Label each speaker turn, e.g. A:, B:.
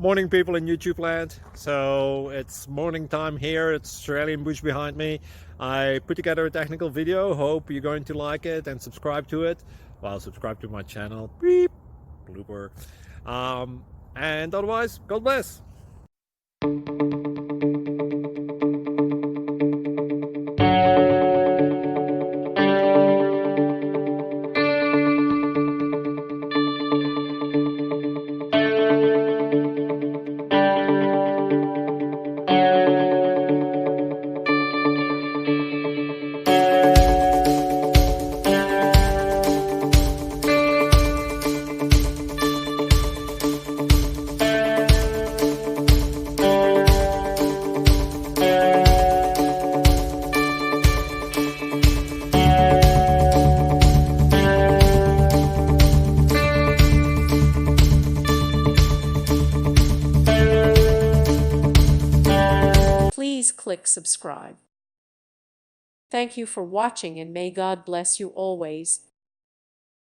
A: Morning, people in YouTube land. So it's morning time here. It's Australian bush behind me. I put together a technical video. Hope you're going to like it and subscribe to it. Well, subscribe to my channel. Beep. Blooper. And otherwise, God bless.
B: Please click subscribe. Thank you for watching and may God bless you always.